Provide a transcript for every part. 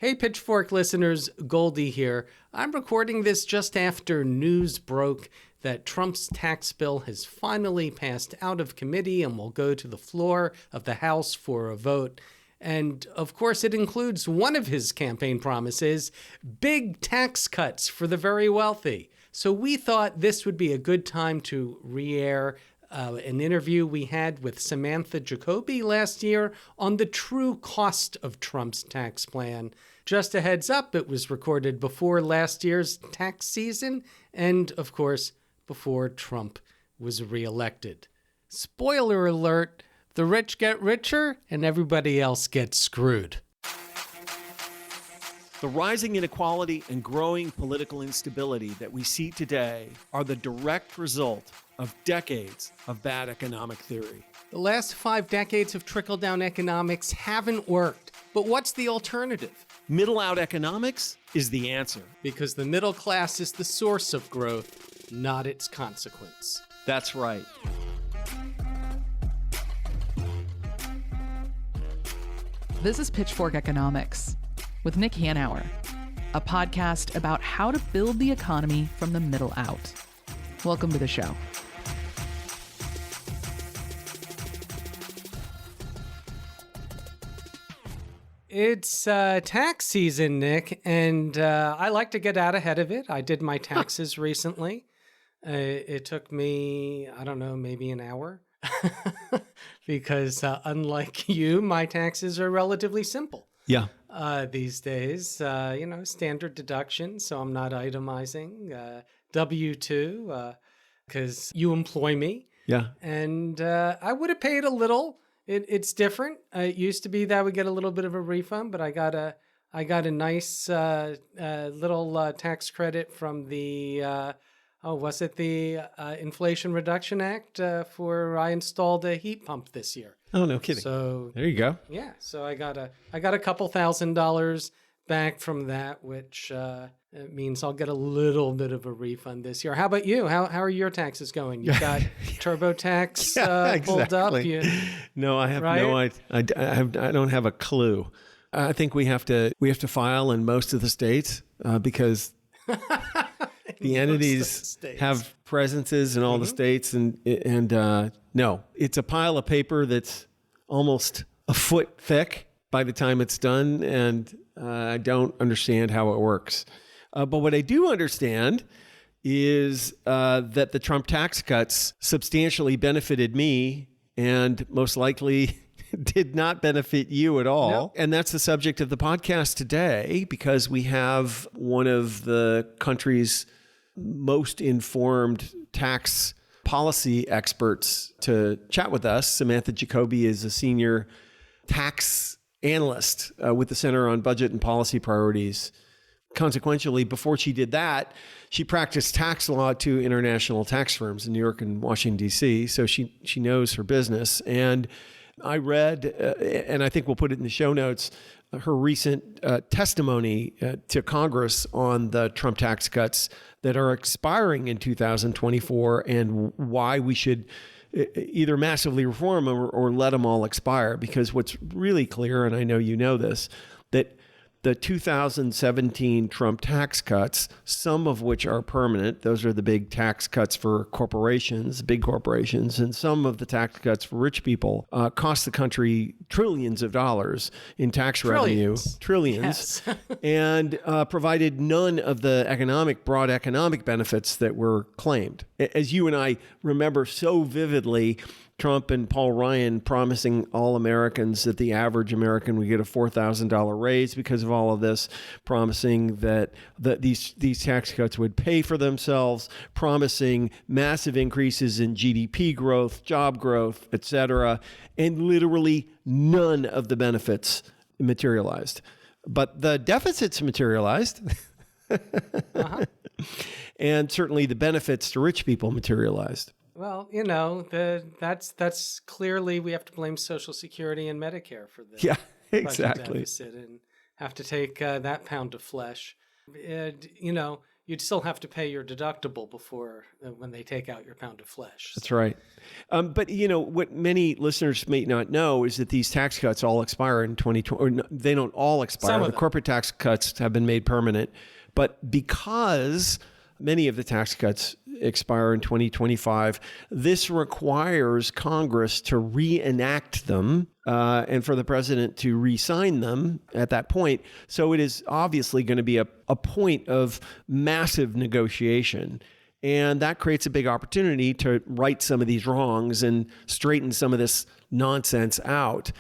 Hey, Pitchfork listeners, Goldie here. I'm recording this just after news broke that Trump's tax bill has finally passed out of committee and will go to the floor of the House for a vote. And, of course, it includes one of his campaign promises, big tax cuts for the very wealthy. So we thought this would be a good time to re-air an interview we had with Samantha Jacoby last year on the true cost of Trump's tax plan. Just a heads up, it was recorded before last year's tax season and, of course, before Trump was reelected. Spoiler alert, the rich get richer and everybody else gets screwed. The rising inequality and growing political instability that we see today are the direct result of decades of bad economic theory. The last 5 decades of trickle-down economics haven't worked. But what's the alternative? Middle-out economics is the answer. Because the middle class is the source of growth, not its consequence. That's right. This is Pitchfork Economics with Nick Hanauer, a podcast about how to build the economy from the middle out. Welcome to the show. It's tax season, Nick, and I like to get out ahead of it. I did my taxes recently. It took me, I don't know, maybe an hour. Because unlike you, my taxes are relatively simple. Yeah. These days, standard deduction, so I'm not itemizing. W-2, because you employ me. Yeah. And I would have paid a little. It's different. It used to be that I would get a little bit of a refund, but I got a nice little tax credit from the was it the Inflation Reduction Act for I installed a heat pump this year. Oh, no kidding. So there you go. Yeah. So I got a couple $1,000s back from that, which it means I'll get a little bit of a refund this year. How about you? How are your taxes going? You got TurboTax pulled up? No, I have no idea. I don't have a clue. I think we have to file in most of the states because the entities have presences in all the states, and no, it's a pile of paper that's almost a foot thick by the time it's done, and I don't understand how it works. But what I do understand is that the Trump tax cuts substantially benefited me and most likely did not benefit you at all. No. And that's the subject of the podcast today, because we have one of the country's most informed tax policy experts to chat with us. Samantha Jacoby is a senior tax analyst with the Center on Budget and Policy Priorities. Consequentially, before she did that, she practiced tax law to international tax firms in New York and Washington, D.C., so she knows her business. And I read, and I think we'll put it in the show notes, her recent testimony to Congress on the Trump tax cuts that are expiring in 2024 and why we should either massively reform them or let them all expire. Because what's really clear, and I know you know this, that the 2017 Trump tax cuts, some of which are permanent, those are the big tax cuts for corporations, big corporations, and some of the tax cuts for rich people cost the country trillions of dollars in tax revenue. Trillions. Yes. And provided none of the broad economic benefits that were claimed. As you and I remember so vividly, Trump and Paul Ryan promising all Americans that the average American would get a $4,000 raise because of all of this, promising that these tax cuts would pay for themselves, promising massive increases in GDP growth, job growth, et cetera, and literally none of the benefits materialized. But the deficits materialized. Uh-huh. And certainly the benefits to rich people materialized. Well, that's clearly we have to blame Social Security and Medicare for the exactly deficit and have to take that pound of flesh. you'd still have to pay your deductible before when they take out your pound of flesh. That's right. But, what many listeners may not know is that these tax cuts all expire in 2020, or no, they don't all expire. The corporate tax cuts have been made permanent. But because many of the tax cuts expire in 2025, this requires Congress to reenact them and for the president to re-sign them at that point. So it is obviously going to be a point of massive negotiation. And that creates a big opportunity to right some of these wrongs and straighten some of this nonsense out.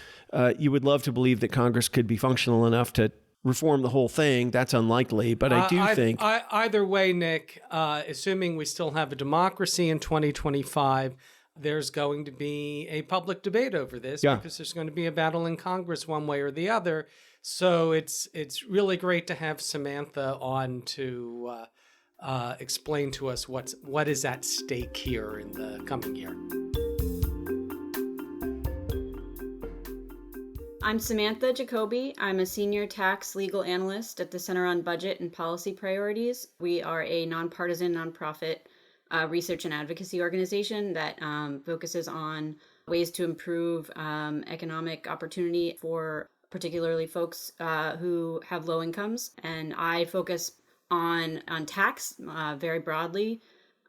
You would love to believe that Congress could be functional enough to reform the whole thing. That's unlikely, but I do think... Either way, Nick, assuming we still have a democracy in 2025, there's going to be a public debate over this because there's going to be a battle in Congress one way or the other. So it's really great to have Samantha on to explain to us what is at stake here in the coming year. I'm Samantha Jacoby. I'm a senior tax legal analyst at the Center on Budget and Policy Priorities. We are a nonpartisan, nonprofit research and advocacy organization that focuses on ways to improve economic opportunity for particularly folks who have low incomes. And I focus on tax very broadly,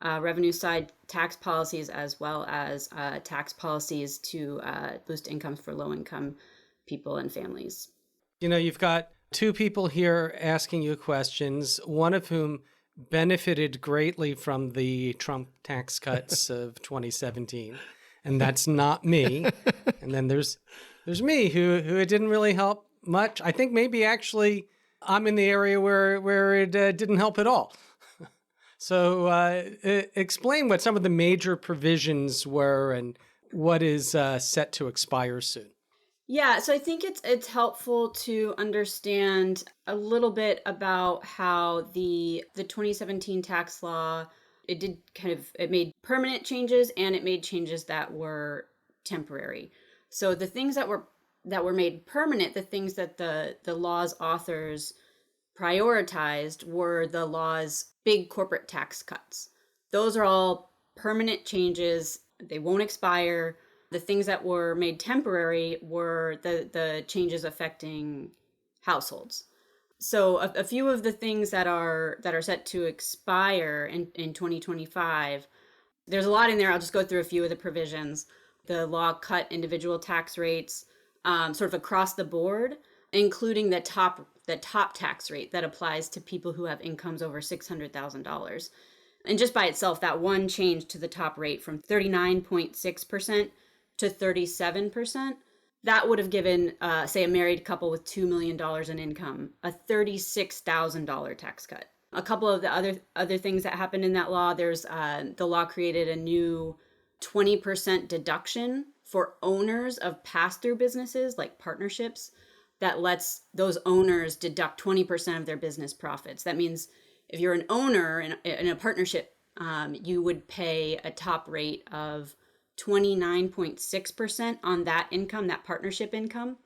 revenue side tax policies, as well as tax policies to boost incomes for low income people and families. You've got two people here asking you questions, one of whom benefited greatly from the Trump tax cuts of 2017, and that's not me. And then there's me, who it didn't really help much. I think maybe actually I'm in the area where it didn't help at all. So explain what some of the major provisions were and what is set to expire soon. Yeah, so I think it's helpful to understand a little bit about how the 2017 tax law, it made permanent changes and it made changes that were temporary. So the things that were made permanent, the things that the law's authors prioritized were the law's big corporate tax cuts. Those are all permanent changes. They won't expire. The things that were made temporary were the changes affecting households. So a few of the things that are set to expire in 2025, there's a lot in there. I'll just go through a few of the provisions. The law cut individual tax rates sort of across the board, including the top tax rate that applies to people who have incomes over $600,000. And just by itself, that one change to the top rate from 39.6% to 37%, that would have given, say, a married couple with $2 million in income, a $36,000 tax cut. A couple of the other things that happened in that law, there's the law created a new 20% deduction for owners of pass-through businesses like partnerships that lets those owners deduct 20% of their business profits. That means if you're an owner in a partnership, you would pay a top rate of 29.6% on that income, that partnership income.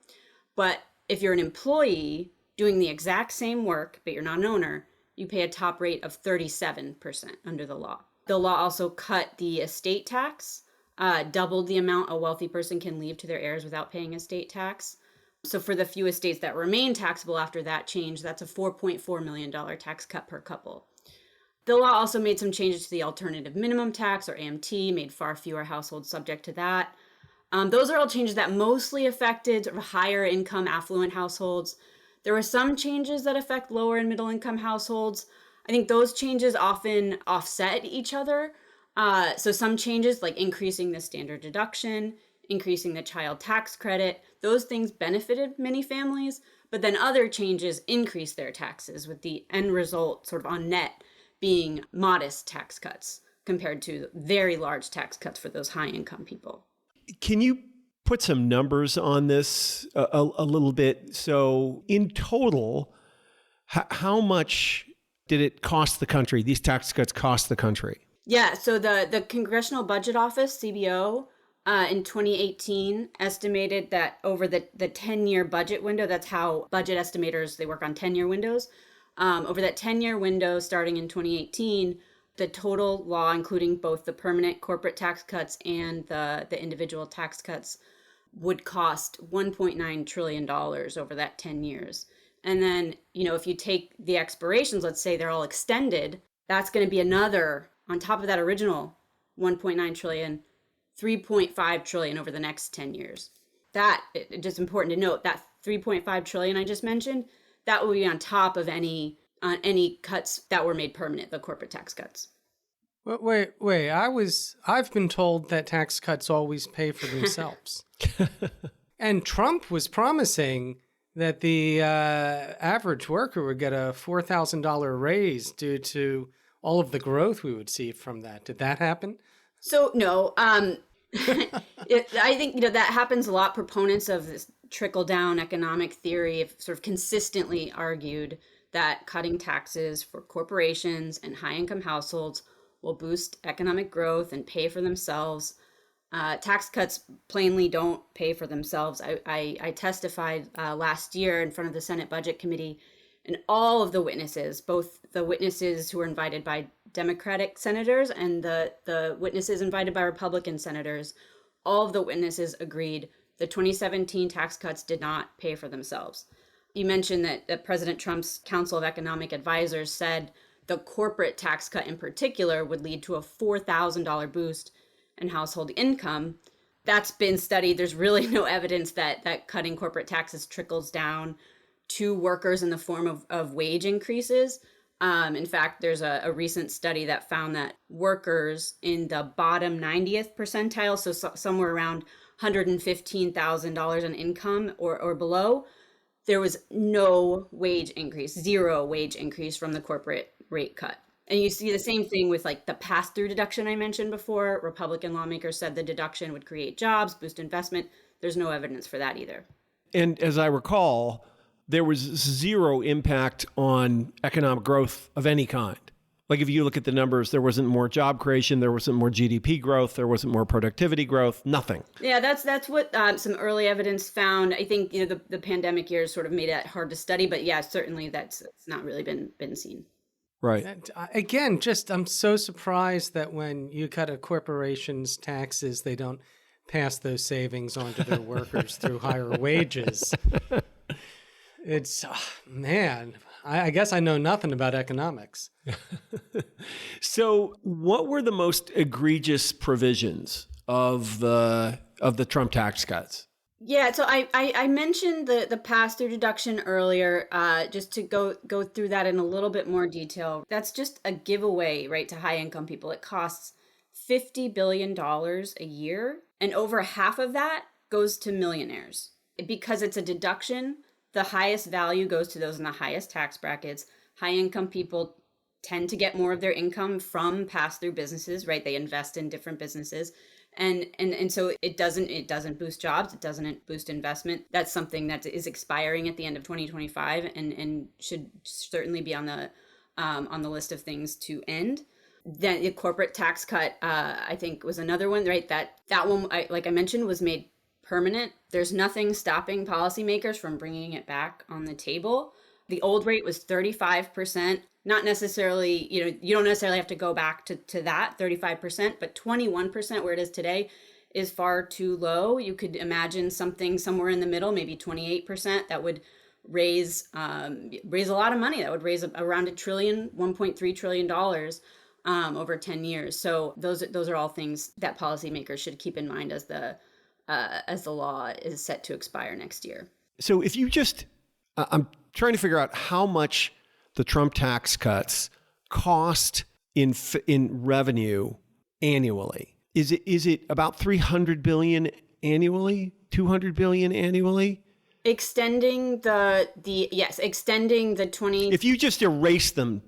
But if you're an employee doing the exact same work, but you're not an owner, you pay a top rate of 37% under the law. The law also cut the estate tax, doubled the amount a wealthy person can leave to their heirs without paying estate tax. So for the few estates that remain taxable after that change, that's a $4.4 million tax cut per couple. The law also made some changes to the alternative minimum tax, or AMT, made far fewer households subject to that. Those are all changes that mostly affected sort of higher income affluent households. There were some changes that affect lower and middle income households. I think those changes often offset each other. So some changes like increasing the standard deduction, increasing the child tax credit, those things benefited many families, but then other changes increased their taxes, with the end result sort of on net being modest tax cuts compared to very large tax cuts for those high income people. Can you put some numbers on this a little bit? So in total, how much did it cost the country? These tax cuts cost the country? Yeah, so the Congressional Budget Office, CBO, in 2018 estimated that over the 10-year budget window, that's how budget estimators, they work on 10-year windows, Over that 10-year window starting in 2018, the total law, including both the permanent corporate tax cuts and the individual tax cuts, would cost $1.9 trillion over that 10 years. And then, if you take the expirations, let's say they're all extended, that's going to be another, on top of that original 1.9 trillion, 3.5 trillion over the next 10 years. That, it's just important to note, that 3.5 trillion I just mentioned, that will be on top of any cuts that were made permanent, the corporate tax cuts. Wait, I've been told that tax cuts always pay for themselves. And Trump was promising that the average worker would get a $4,000 raise due to all of the growth we would see from that. Did that happen? So no, I think that happens a lot. Proponents of this trickle-down economic theory have sort of consistently argued that cutting taxes for corporations and high-income households will boost economic growth and pay for themselves. Tax cuts plainly don't pay for themselves. I testified last year in front of the Senate Budget Committee, and all of the witnesses, both the witnesses who were invited by Democratic senators and the witnesses invited by Republican senators, all of the witnesses agreed the 2017 tax cuts did not pay for themselves. You mentioned that President Trump's Council of Economic Advisors said the corporate tax cut in particular would lead to a $4,000 boost in household income. That's been studied. There's really no evidence that cutting corporate taxes trickles down to workers in the form of wage increases. In fact, there's a recent study that found that workers in the bottom 90th percentile, so somewhere around $115,000 in income or below, there was no wage increase, zero wage increase from the corporate rate cut. And you see the same thing with like the pass-through deduction I mentioned before. Republican lawmakers said the deduction would create jobs, boost investment. There's no evidence for that either. And as I recall, there was zero impact on economic growth of any kind. Like if you look at the numbers, there wasn't more job creation, there wasn't more GDP growth, there wasn't more productivity growth, nothing. Yeah, that's what some early evidence found. I think the pandemic years sort of made it hard to study, but yeah, certainly it's not really been seen. Right. And again, I'm so surprised that when you cut a corporation's taxes, they don't pass those savings on to their workers through higher wages. It's, man, I guess I know nothing about economics. So what were the most egregious provisions of the Trump tax cuts? Yeah, so I mentioned the pass-through deduction earlier, just to go through that in a little bit more detail. That's just a giveaway, right, to high-income people. It costs $50 billion a year, and over half of that goes to millionaires. Because it's a deduction, the highest value goes to those in the highest tax brackets. High-income people tend to get more of their income from pass-through businesses, right? They invest in different businesses. And so it doesn't boost jobs. It doesn't boost investment. That's something that is expiring at the end of 2025 and should certainly be on the list of things to end. Then the corporate tax cut, I think, was another one, right? That one, like I mentioned, was made permanent. There's nothing stopping policymakers from bringing it back on the table. The old rate was 35%. Not necessarily, you don't necessarily have to go back to that 35%, but 21% where it is today is far too low. You could imagine something somewhere in the middle, maybe 28%, that would raise a lot of money. That would raise around $1.3 trillion over 10 years. So those are all things that policymakers should keep in mind as the law is set to expire next year. So if you just, I'm trying to figure out how much the Trump tax cuts cost in revenue annually. Is it about $300 billion annually? $200 billion annually? Extending the 20. If you just erase them,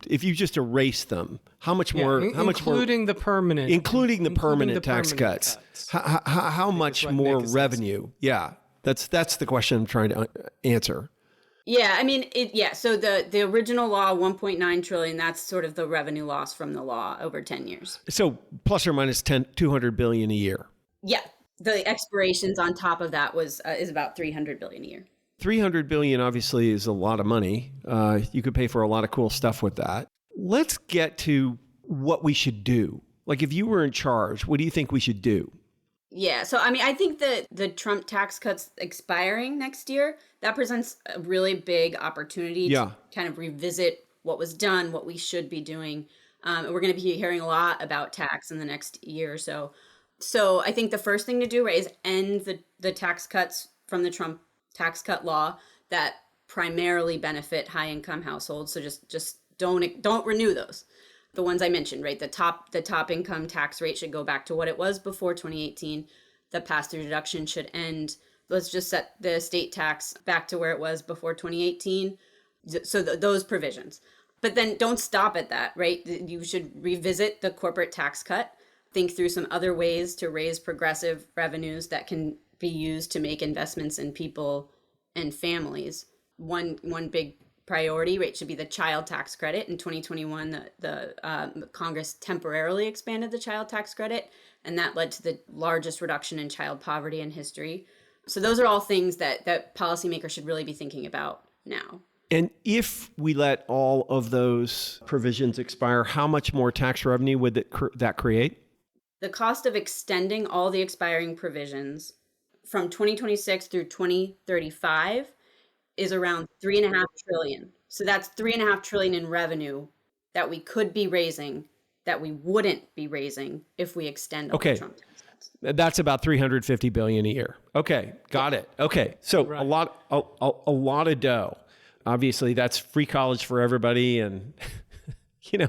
how much more? Including the permanent tax cuts. How much more revenue? Sense. Yeah, that's the question I'm trying to answer. Yeah, I mean, so the original law, 1.9 trillion, that's sort of the revenue loss from the law over 10 years. So plus or minus 200 billion a year. Yeah, the expirations on top of that is about 300 billion a year. $300 billion obviously is a lot of money. You could pay for a lot of cool stuff with that. Let's get to what we should do. Like, if you were in charge, what do you think we should do? Yeah. So, I mean, I think that the Trump tax cuts expiring next year, that presents a really big opportunity to kind of revisit what was done, what we should be doing. And we're going to be hearing a lot about tax in the next year or so. So I think the first thing to do, right, is end the tax cuts from the Trump tax cut law that primarily benefit high income households. So just don't renew those. The ones I mentioned, right? The top income tax rate should go back to what it was before 2018. The pass-through deduction should end. Let's just set the estate tax back to where it was before 2018. So those provisions. But then don't stop at that, right? You should revisit the corporate tax cut, think through some other ways to raise progressive revenues that can be used to make investments in people and families. One big priority, right, should be the child tax credit. In 2021, the Congress temporarily expanded the child tax credit, and that led to the largest reduction in child poverty in history. So those are all things that policymakers should really be thinking about now. And if we let all of those provisions expire, how much more tax revenue would that create? The cost of extending all the expiring provisions from 2026 through 2035 is around $3.5 trillion. So that's $3.5 trillion in revenue that we could be raising that we wouldn't be raising if we extend all the Trump tax cuts. That's about $350 billion a year. Okay, got it. Okay, so right. a lot of dough. Obviously, that's free college for everybody, and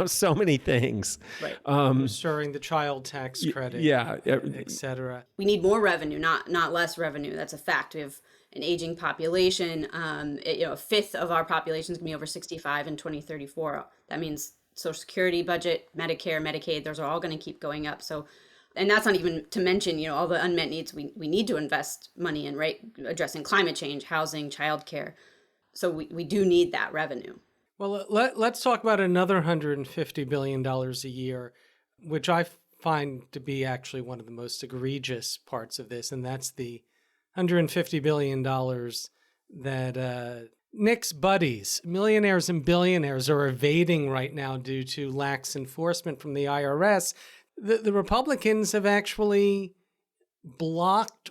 so many things. Right. Restoring the child tax credit. Et cetera. We need more revenue, not less revenue. That's a fact. We have an aging population. A fifth of our population is going to be over 65 in 2034. That means Social Security budget, Medicare, Medicaid, those are all going to keep going up. So, and that's not even to mention, all the unmet needs we need to invest money in, right? Addressing climate change, housing, childcare. So we do need that revenue. Well, let's talk about another $150 billion a year, which I find to be actually one of the most egregious parts of this, and that's the $150 billion that Nick's buddies, millionaires and billionaires, are evading right now due to lax enforcement from the IRS. The Republicans have actually blocked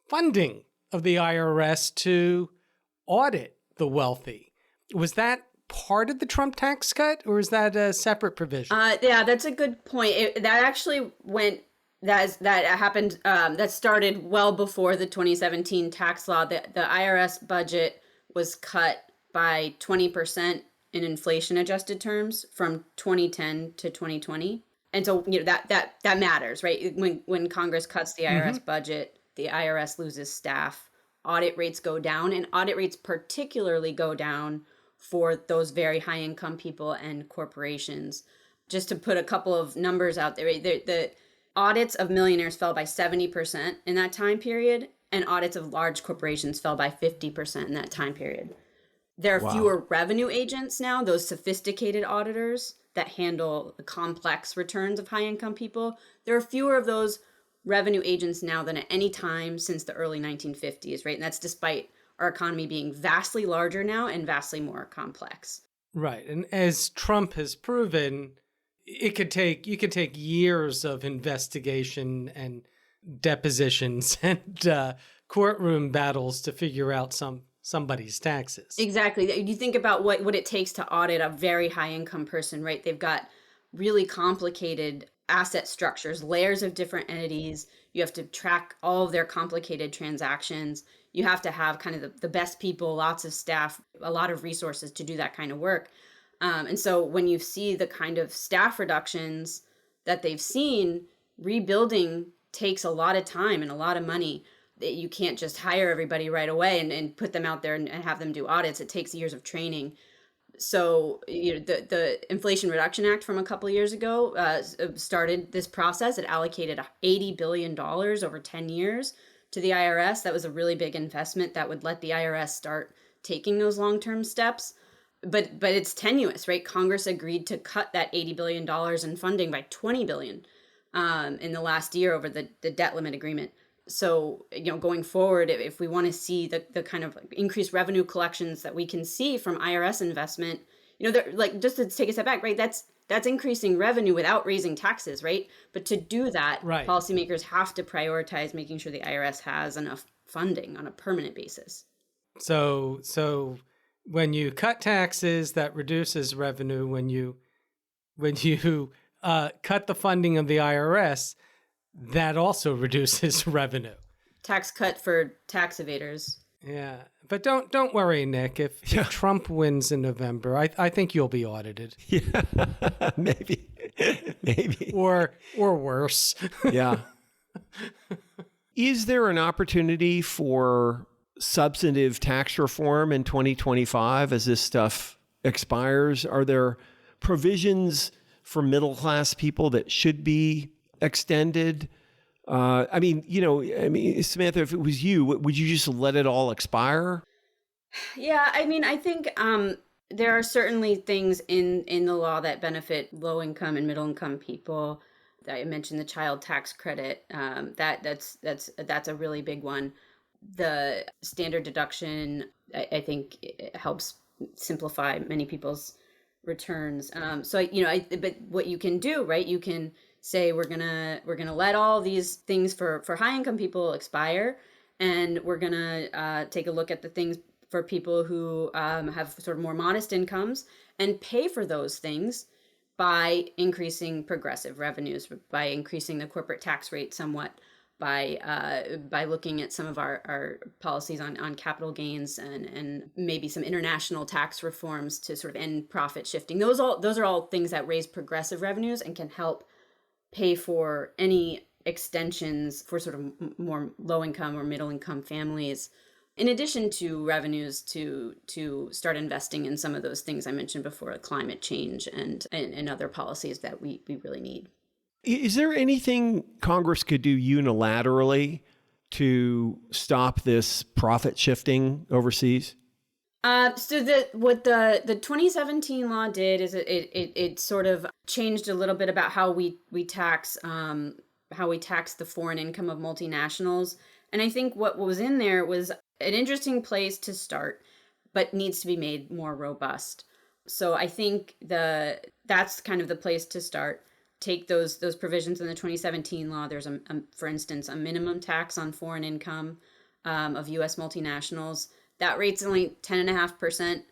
funding of the IRS to audit the wealthy. Was that part of the Trump tax cut, or is that a separate provision? Yeah, that's a good point. That happened. That started well before the 2017 tax law. The IRS budget was cut by 20% in inflation-adjusted terms from 2010 to 2020, and so that matters, right? When Congress cuts the IRS budget, the IRS loses staff. Audit rates go down, and audit rates particularly go down for those very high income people and corporations. Just to put a couple of numbers out there, the audits of millionaires fell by 70% in that time period, and audits of large corporations fell by 50% in that time period. There are fewer revenue agents now, those sophisticated auditors that handle the complex returns of high income people. There are fewer of those revenue agents now than at any time since the early 1950s, right? And that's despite our economy being vastly larger now and vastly more complex. Right. And as Trump has proven, you could take years of investigation and depositions and courtroom battles to figure out somebody's taxes. Exactly. You think about what it takes to audit a very high income person, right? They've got really complicated asset structures, layers of different entities. You have to track all of their complicated transactions. You have to have kind of the best people, lots of staff, a lot of resources to do that kind of work. And so when you see the kind of staff reductions that they've seen, rebuilding takes a lot of time and a lot of money. You can't just hire everybody right away and put them out there and have them do audits. It takes years of training. So the Inflation Reduction Act from a couple of years ago started this process. It allocated $80 billion over 10 years to the IRS. That was a really big investment that would let the IRS start taking those long-term steps. But it's tenuous, right? Congress agreed to cut that $80 billion in funding by $20 billion in the last year over the debt limit agreement. So, going forward, if we want to see the kind of increased revenue collections that we can see from IRS investment, like, just to take a step back, right? That's increasing revenue without raising taxes, right? But to do that, Right. policymakers have to prioritize making sure the IRS has enough funding on a permanent basis. So when you cut taxes, that reduces revenue. When you cut the funding of the IRS, that also reduces revenue. Tax cut for tax evaders. Yeah, but don't worry, Nick. If Trump wins in November, I think you'll be audited. Yeah, maybe, or worse. Yeah. Is there an opportunity for substantive tax reform in 2025 as this stuff expires? Are there provisions for middle class people that should be extended? Samantha, if it was you, would you just let it all expire? Yeah, I think there are certainly things in the law that benefit low income and middle income people. I mentioned the child tax credit. That's a really big one. The standard deduction, I think, it helps simplify many people's returns. But what you can do, right? You can say we're gonna let all these things for high income people expire, and we're gonna take a look at the things for people who have sort of more modest incomes and pay for those things by increasing progressive revenues, by increasing the corporate tax rate somewhat, by looking at some of our policies on capital gains and maybe some international tax reforms to sort of end profit shifting. Those are all things that raise progressive revenues and can help pay for any extensions for sort of more low income or middle income families, in addition to revenues to start investing in some of those things I mentioned before, climate change and other policies that we really need. Is there anything Congress could do unilaterally to stop this profit shifting overseas? So what the 2017 law did is it sort of changed a little bit about how we tax the foreign income of multinationals. And I think what was in there was an interesting place to start, but needs to be made more robust. So I think that's kind of the place to start. Take those provisions in the 2017 law. There's for instance, a minimum tax on foreign income of U.S. multinationals. That rate's only 10.5%.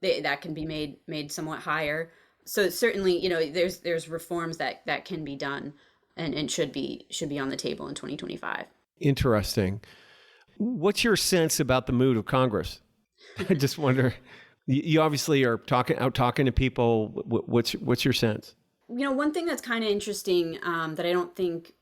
That can be made somewhat higher. So certainly, there's reforms that can be done and should be on the table in 2025. Interesting. What's your sense about the mood of Congress? I just wonder. You obviously are out talking to people. What's your sense? One thing that's kind of interesting that I don't think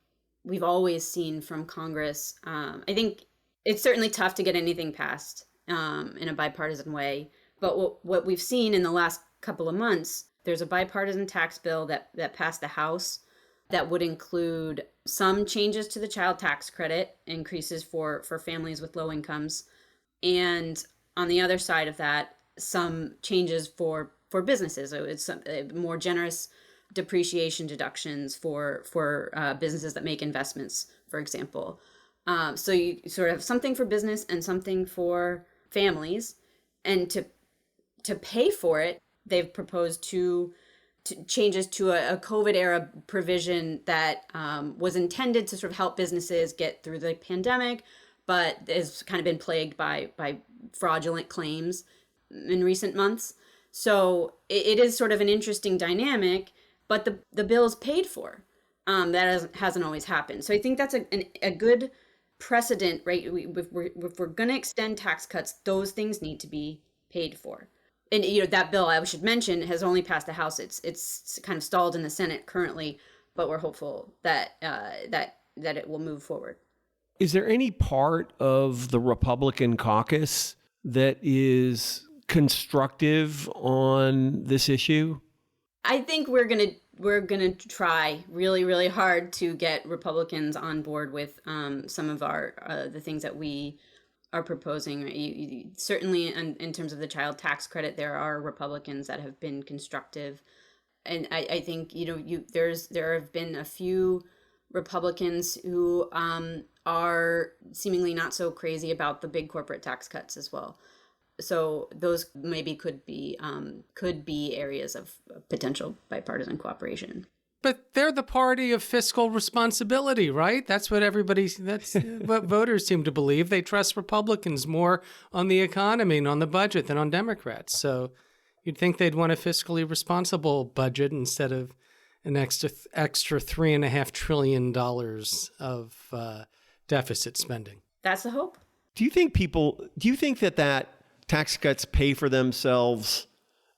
we've always seen from Congress. I think it's certainly tough to get anything passed in a bipartisan way. But what we've seen in the last couple of months, there's a bipartisan tax bill that passed the House that would include some changes to the child tax credit, increases for families with low incomes, and on the other side of that, some changes for businesses. So it's more generous depreciation deductions for businesses that make investments, for example. So you sort of have something for business and something for families, and to pay for it, they've proposed two changes to a COVID era provision that was intended to sort of help businesses get through the pandemic, but has kind of been plagued by fraudulent claims in recent months. So it is sort of an interesting dynamic, but the bill is paid for. That hasn't always happened. So I think that's a good precedent, right? If we're going to extend tax cuts, those things need to be paid for. And that bill, I should mention, has only passed the House. It's kind of stalled in the Senate currently, but we're hopeful that it will move forward. Is there any part of the Republican caucus that is constructive on this issue? I think we're gonna try really, really hard to get Republicans on board with some of the things that we are proposing. You certainly, in terms of the child tax credit, there are Republicans that have been constructive, and I think there have been a few Republicans who are seemingly not so crazy about the big corporate tax cuts as well. So those maybe could be areas of potential bipartisan cooperation. But they're the party of fiscal responsibility, right? That's what that's what voters seem to believe. They trust Republicans more on the economy and on the budget than on Democrats. So you'd think they'd want a fiscally responsible budget instead of an extra $3.5 trillion of deficit spending. That's the hope. Do you think that tax cuts pay for themselves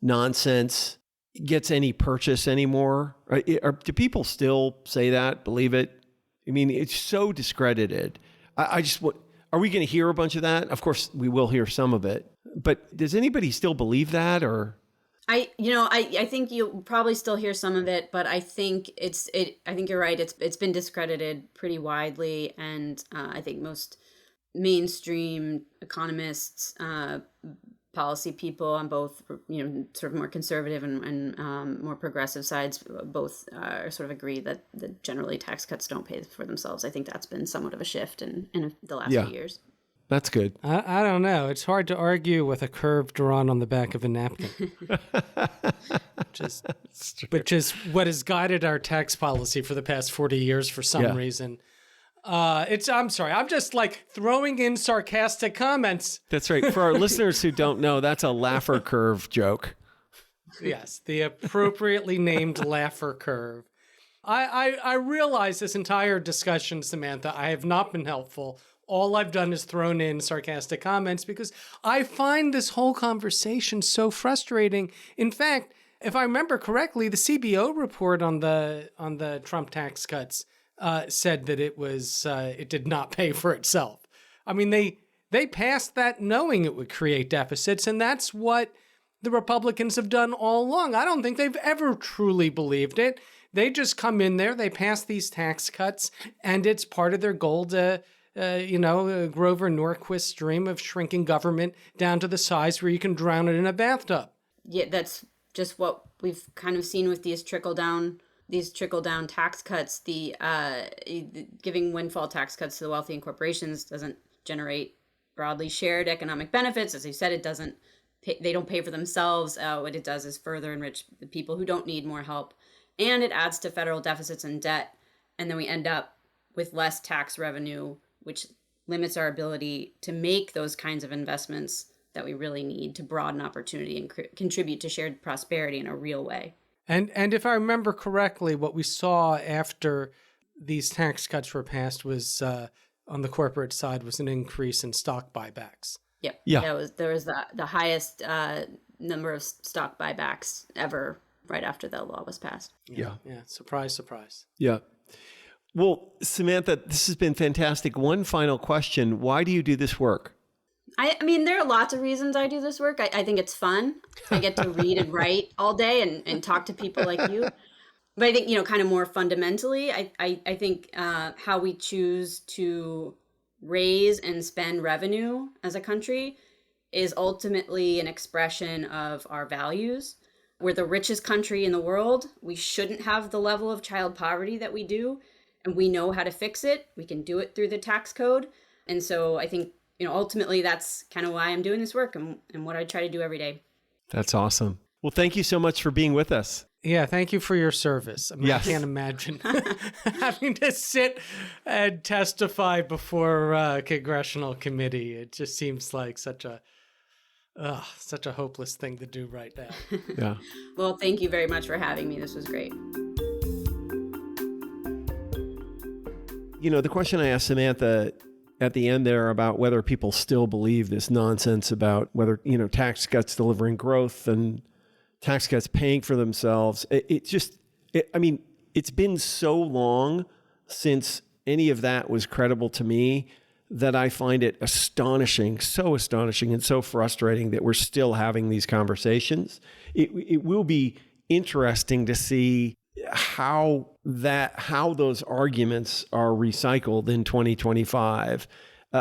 nonsense gets any purchase anymore? Do people still say that, believe it? I mean, it's so discredited. Are we going to hear a bunch of that? Of course, we will hear some of it. But does anybody still believe that, or? I think you'll probably still hear some of it, but I think I think you're right. It's been discredited pretty widely, and I think most mainstream economists, policy people on both, sort of more conservative and more progressive sides, both sort of agree that generally tax cuts don't pay for themselves. I think that's been somewhat of a shift in the last few years. That's good. I don't know. It's hard to argue with a curve drawn on the back of a napkin. which is what has guided our tax policy for the past 40 years for some reason. I'm sorry. I'm just throwing in sarcastic comments. That's right. For our listeners who don't know, that's a Laffer curve joke. Yes, the appropriately named Laffer curve. I realize this entire discussion, Samantha, I have not been helpful. All I've done is thrown in sarcastic comments because I find this whole conversation so frustrating. In fact, if I remember correctly, the CBO report on the Trump tax cuts said that it did not pay for itself. I mean, they passed that knowing it would create deficits, and that's what the Republicans have done all along. I don't think they've ever truly believed it. They just come in there, they pass these tax cuts, and it's part of their goal to Grover Norquist's dream of shrinking government down to the size where you can drown it in a bathtub. Yeah, that's just what we've kind of seen with these trickle down tax cuts. The giving windfall tax cuts to the wealthy and corporations doesn't generate broadly shared economic benefits. As you said, it doesn't. They don't pay for themselves. What it does is further enrich the people who don't need more help, and it adds to federal deficits and debt. And then we end up with less tax revenue, which limits our ability to make those kinds of investments that we really need to broaden opportunity and contribute to shared prosperity in a real way. And if I remember correctly, what we saw after these tax cuts were passed was on the corporate side was an increase in stock buybacks. Yep. Yeah. There was the highest number of stock buybacks ever right after the law was passed. Yeah. Surprise, surprise. Yeah. Well, Samantha, this has been fantastic. One final question. Why do you do this work? I mean, there are lots of reasons I do this work. I think it's fun. I get to read and write all day and talk to people like you. But I think, kind of more fundamentally, I think how we choose to raise and spend revenue as a country is ultimately an expression of our values. We're the richest country in the world. We shouldn't have the level of child poverty that we do. And we know how to fix it. We can do it through the tax code. And so I think, ultimately that's kind of why I'm doing this work and what I try to do every day. That's awesome. Well, thank you so much for being with us. Yeah, thank you for your service. I mean, yes. I can't imagine having to sit and testify before a congressional committee. It just seems like such a hopeless thing to do right now. Yeah. Well, thank you very much for having me. This was great. The question I asked Samantha at the end there about whether people still believe this nonsense about whether, tax cuts delivering growth and tax cuts paying for themselves. It's been so long since any of that was credible to me that I find it so astonishing and so frustrating that we're still having these conversations. It will be interesting to see how those arguments are recycled in 2025,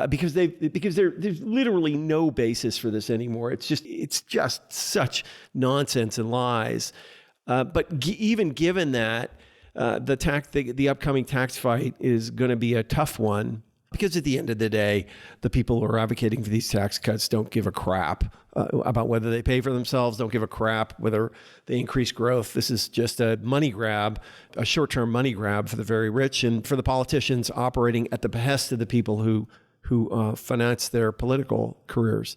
because there's literally no basis for this anymore. It's just such nonsense and lies. But even given that, the upcoming tax fight is going to be a tough one. Because at the end of the day, the people who are advocating for these tax cuts don't give a crap about whether they pay for themselves, don't give a crap whether they increase growth. This is just a money grab, a short-term money grab for the very rich and for the politicians operating at the behest of the people who finance their political careers.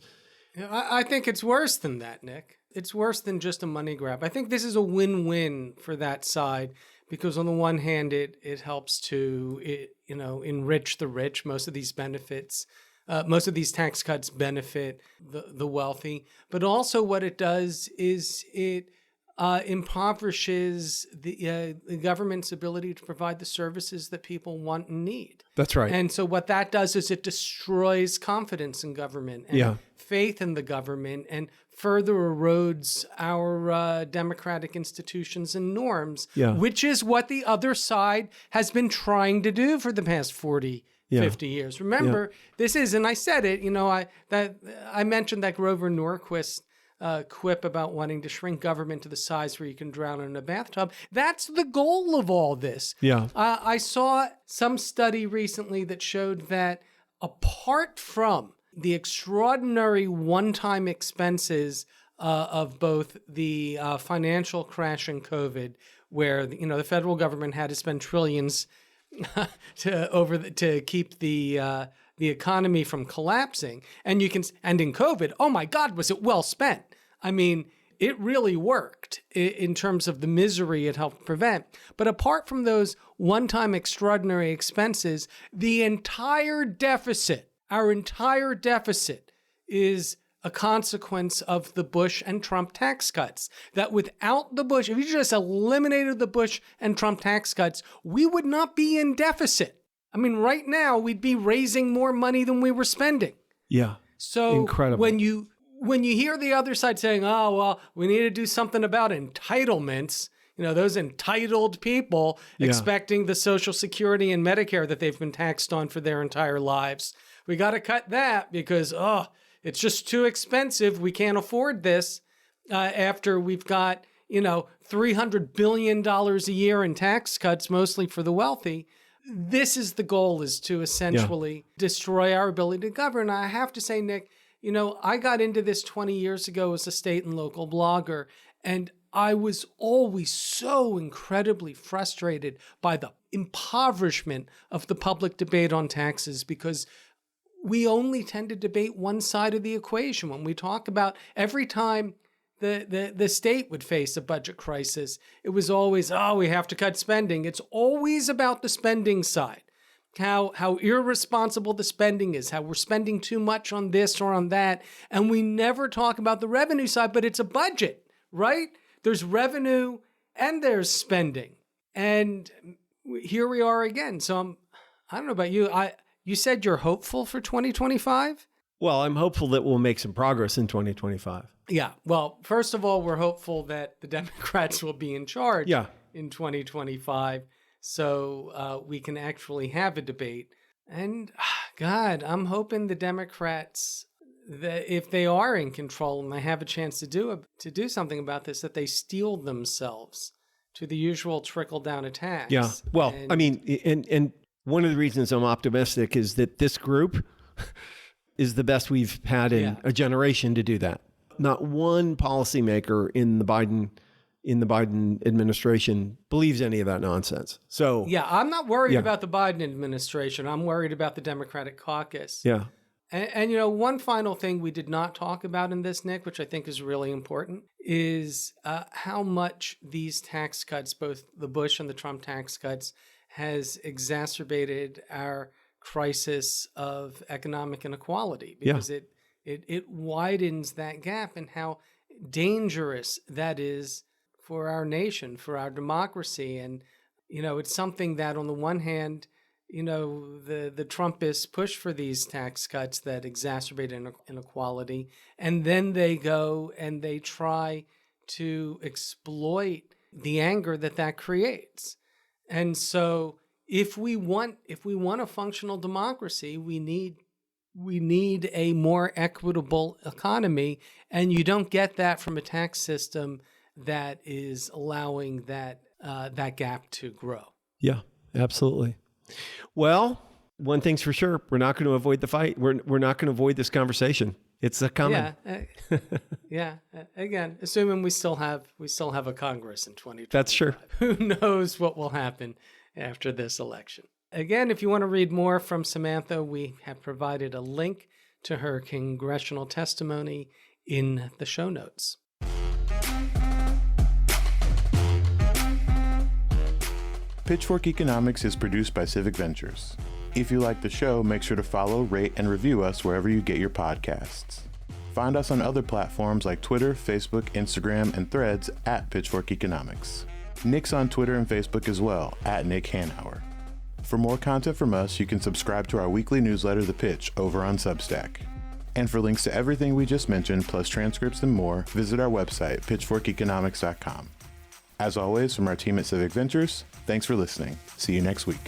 I think it's worse than that, Nick. It's worse than just a money grab. I think this is a win-win for that side because on the one hand, it helps to enrich the rich. Most of these benefits, most of these tax cuts benefit the wealthy. But also what it does is it impoverishes the government's ability to provide the services that people want and need. That's right. And so what that does is it destroys confidence in government and faith in the government and further erodes our democratic institutions and norms, which is what the other side has been trying to do for the past 40, 50 years. Remember, this is, and I said it, I mentioned that Grover Norquist quip about wanting to shrink government to the size where you can drown in a bathtub. That's the goal of all this. I saw some study recently that showed that apart from the extraordinary one-time expenses of both the financial crash and COVID, where the federal government had to spend trillions to keep the economy from collapsing, and in COVID, oh my God, was it well spent? I mean, it really worked in terms of the misery it helped prevent. But apart from those one-time extraordinary expenses, our entire deficit is a consequence of the Bush and Trump tax cuts. That without the Bush, if you just eliminated the Bush and Trump tax cuts, we would not be in deficit. I mean, right now, we'd be raising more money than we were spending. Yeah. So incredible. When you hear the other side saying, oh, well, we need to do something about entitlements, those entitled people expecting the Social Security and Medicare that they've been taxed on for their entire lives. We got to cut that because, it's just too expensive. We can't afford this after we've got, $300 billion a year in tax cuts, mostly for the wealthy. This is the goal, is to essentially destroy our ability to govern. I have to say, Nick, I got into this 20 years ago as a state and local blogger, and I was always so incredibly frustrated by the impoverishment of the public debate on taxes because we only tend to debate one side of the equation. When we talk about every time the state would face a budget crisis, it was always, we have to cut spending. It's always about the spending side. How irresponsible the spending is, how we're spending too much on this or on that. And we never talk about the revenue side, but it's a budget, right? There's revenue and there's spending. And here we are again. So I don't know about you. You said you're hopeful for 2025? Well, I'm hopeful that we'll make some progress in 2025. Yeah. Well, first of all, we're hopeful that the Democrats will be in charge in 2025. So we can actually have a debate. And God, I'm hoping the Democrats, that if they are in control and they have a chance to do something about this, that they steel themselves to the usual trickle-down attacks. Yeah. Well, I mean, and one of the reasons I'm optimistic is that this group is the best we've had in a generation to do that. Not one policymaker in the Biden administration believes any of that nonsense. So I'm not worried about the Biden administration. I'm worried about the Democratic caucus. Yeah. And one final thing we did not talk about in this, Nick, which I think is really important, is how much these tax cuts, both the Bush and the Trump tax cuts, has exacerbated our crisis of economic inequality because it widens that gap, and how dangerous that is for our nation, for our democracy. And, it's something that on the one hand, the Trumpists push for these tax cuts that exacerbate inequality, and then they go and they try to exploit the anger that creates. And so if we want a functional democracy, we need a more equitable economy, and you don't get that from a tax system that is allowing that gap to grow. Yeah, absolutely. Well, one thing's for sure, we're not going to avoid the fight. We're not going to avoid this conversation. It's coming. Yeah. Again, assuming we still have a Congress in 2020. That's true. Who knows what will happen after this election? Again, if you want to read more from Samantha, we have provided a link to her congressional testimony in the show notes. Pitchfork Economics is produced by Civic Ventures. If you like the show, make sure to follow, rate, and review us wherever you get your podcasts. Find us on other platforms like Twitter, Facebook, Instagram, and Threads at Pitchfork Economics. Nick's on Twitter and Facebook as well, at Nick Hanauer. For more content from us, you can subscribe to our weekly newsletter, The Pitch, over on Substack. And for links to everything we just mentioned, plus transcripts and more, visit our website, pitchforkeconomics.com. As always, from our team at Civic Ventures, thanks for listening. See you next week.